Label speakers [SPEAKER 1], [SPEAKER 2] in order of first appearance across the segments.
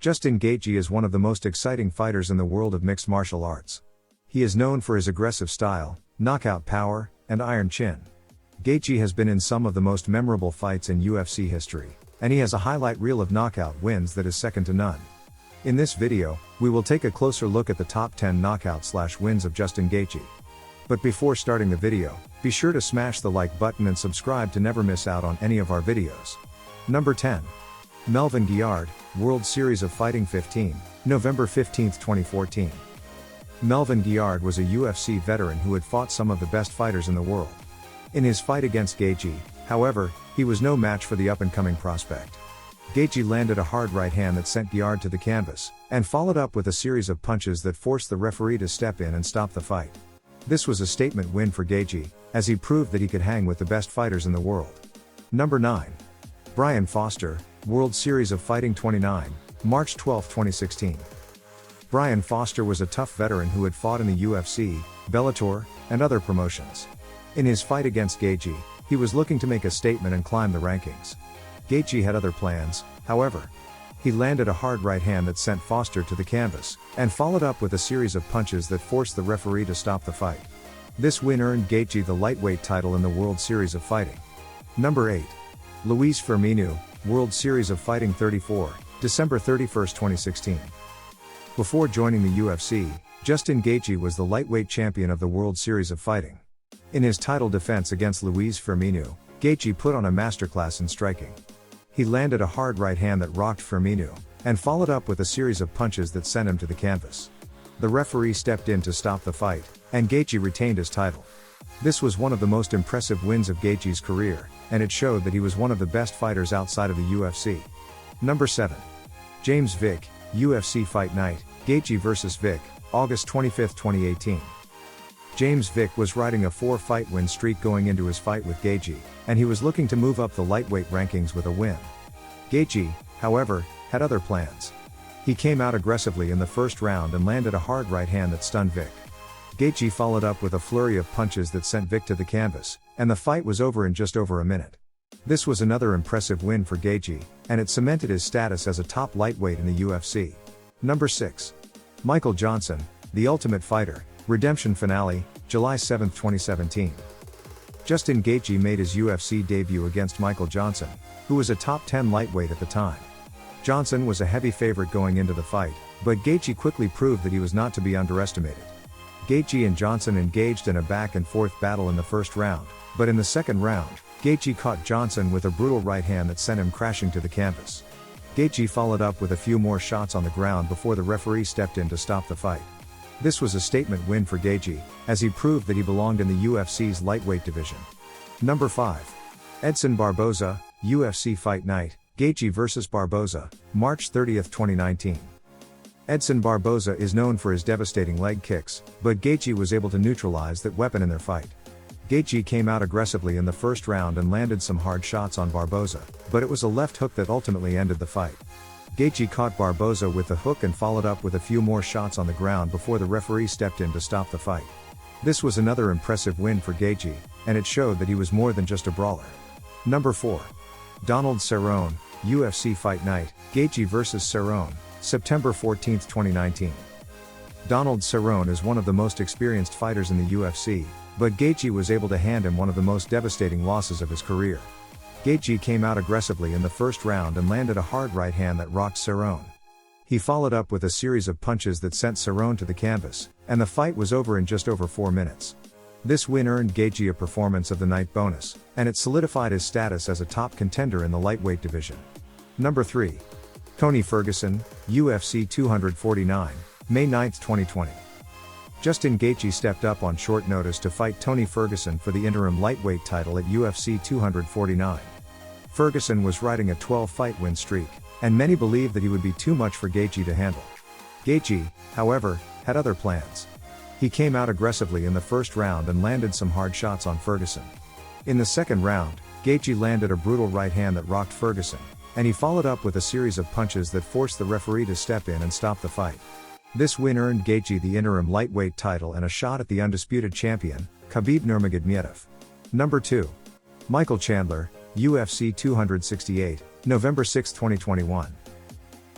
[SPEAKER 1] Justin Gaethje is one of the most exciting fighters in the world of mixed martial arts. He is known for his aggressive style, knockout power, and iron chin. Gaethje has been in some of the most memorable fights in UFC history, and he has a highlight reel of knockout wins that is second to none. In this video, we will take a closer look at the top 10 knockout/wins of Justin Gaethje. But before starting the video, be sure to smash the like button and subscribe to never miss out on any of our videos. Number 10. Melvin Guillard, World Series of Fighting 15, November 15, 2014. Melvin Guillard was a UFC veteran who had fought some of the best fighters in the world. In his fight against Gaethje, however, he was no match for the up-and-coming prospect. Gaethje landed a hard right hand that sent Guillard to the canvas, and followed up with a series of punches that forced the referee to step in and stop the fight. This was a statement win for Gaethje, as he proved that he could hang with the best fighters in the world. Number 9. Brian Foster, World Series of Fighting 29, March 12, 2016. Brian Foster was a tough veteran who had fought in the UFC, Bellator, and other promotions. In his fight against Gaethje, he was looking to make a statement and climb the rankings. Gaethje had other plans, however. He landed a hard right hand that sent Foster to the canvas, and followed up with a series of punches that forced the referee to stop the fight. This win earned Gaethje the lightweight title in the World Series of Fighting. Number 8. Luis Firmino, World Series of Fighting 34, December 31, 2016. Before joining the UFC, Justin Gaethje was the lightweight champion of the World Series of Fighting. In his title defense against Luis Firmino, Gaethje put on a masterclass in striking. He landed a hard right hand that rocked Firmino, and followed up with a series of punches that sent him to the canvas. The referee stepped in to stop the fight, and Gaethje retained his title. This was one of the most impressive wins of Gaethje's career, and it showed that he was one of the best fighters outside of the UFC. Number 7. James Vick, UFC Fight Night, Gaethje vs. Vick, August 25, 2018. James Vick was riding a 4-fight win streak going into his fight with Gaethje, and he was looking to move up the lightweight rankings with a win. Gaethje, however, had other plans. He came out aggressively in the first round and landed a hard right hand that stunned Vick. Gaethje followed up with a flurry of punches that sent Vick to the canvas, and the fight was over in just over a minute. This was another impressive win for Gaethje, and it cemented his status as a top lightweight in the UFC. Number 6. Michael Johnson, The Ultimate Fighter, Redemption Finale, July 7, 2017. Justin Gaethje made his UFC debut against Michael Johnson, who was a top 10 lightweight at the time. Johnson was a heavy favorite going into the fight, but Gaethje quickly proved that he was not to be underestimated. Gaethje and Johnson engaged in a back-and-forth battle in the first round, but in the second round, Gaethje caught Johnson with a brutal right hand that sent him crashing to the canvas. Gaethje followed up with a few more shots on the ground before the referee stepped in to stop the fight. This was a statement win for Gaethje, as he proved that he belonged in the UFC's lightweight division. Number 5. Edson Barboza, UFC Fight Night, Gaethje vs. Barboza, March 30, 2019. Edson Barboza is known for his devastating leg kicks, but Gaethje was able to neutralize that weapon in their fight. Gaethje came out aggressively in the first round and landed some hard shots on Barboza, but it was a left hook that ultimately ended the fight. Gaethje caught Barboza with the hook and followed up with a few more shots on the ground before the referee stepped in to stop the fight. This was another impressive win for Gaethje, and it showed that he was more than just a brawler. Number 4. Donald Cerrone, UFC Fight Night, Gaethje vs. Cerrone, September 14, 2019. Donald Cerrone is one of the most experienced fighters in the UFC, but Gaethje was able to hand him one of the most devastating losses of his career. Gaethje came out aggressively in the first round and landed a hard right hand that rocked Cerrone. He followed up with a series of punches that sent Cerrone to the canvas, and the fight was over in just over 4 minutes. This win earned Gaethje a Performance of the Night bonus, and it solidified his status as a top contender in the lightweight division. Number 3. Tony Ferguson, UFC 249, May 9, 2020. Justin Gaethje stepped up on short notice to fight Tony Ferguson for the interim lightweight title at UFC 249. Ferguson was riding a 12-fight win streak, and many believed that he would be too much for Gaethje to handle. Gaethje, however, had other plans. He came out aggressively in the first round and landed some hard shots on Ferguson. In the second round, Gaethje landed a brutal right hand that rocked Ferguson, and he followed up with a series of punches that forced the referee to step in and stop the fight. This win earned Gaethje the interim lightweight title and a shot at the undisputed champion, Khabib Nurmagomedov. Number 2. Michael Chandler, UFC 268, November 6, 2021.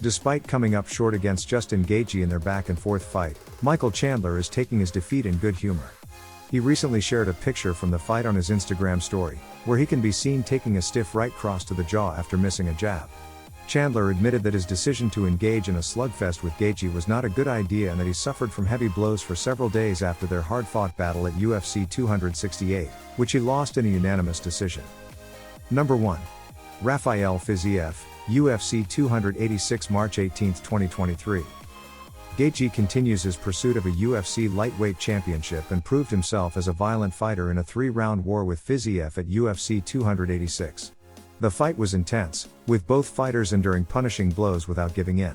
[SPEAKER 1] Despite coming up short against Justin Gaethje in their back-and-forth fight, Michael Chandler is taking his defeat in good humor. He recently shared a picture from the fight on his Instagram story, where he can be seen taking a stiff right cross to the jaw after missing a jab. Chandler admitted that his decision to engage in a slugfest with Gaethje was not a good idea and that he suffered from heavy blows for several days after their hard-fought battle at UFC 268, which he lost in a unanimous decision. Number 1. Rafael Fiziev, UFC 286 March 18, 2023. Gaethje continues his pursuit of a UFC lightweight championship and proved himself as a violent fighter in a 3-round war with Fiziev at UFC 286. The fight was intense, with both fighters enduring punishing blows without giving in.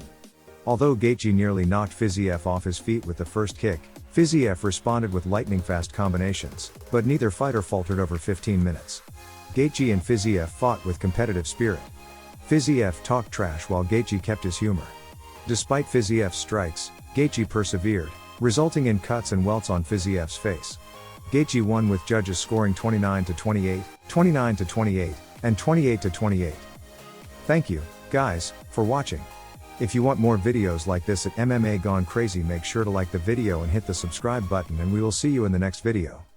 [SPEAKER 1] Although Gaethje nearly knocked Fiziev off his feet with the first kick, Fiziev responded with lightning-fast combinations, but neither fighter faltered over 15 minutes. Gaethje and Fiziev fought with competitive spirit. Fiziev talked trash while Gaethje kept his humor. Despite Fiziev's strikes, Gaethje persevered, resulting in cuts and welts on Fiziev's face. Gaethje won with judges scoring 29-28, 29-28, and 28-28. Thank you, guys, for watching. If you want more videos like this at MMA Gone Crazy, make sure to like the video and hit the subscribe button, and we will see you in the next video.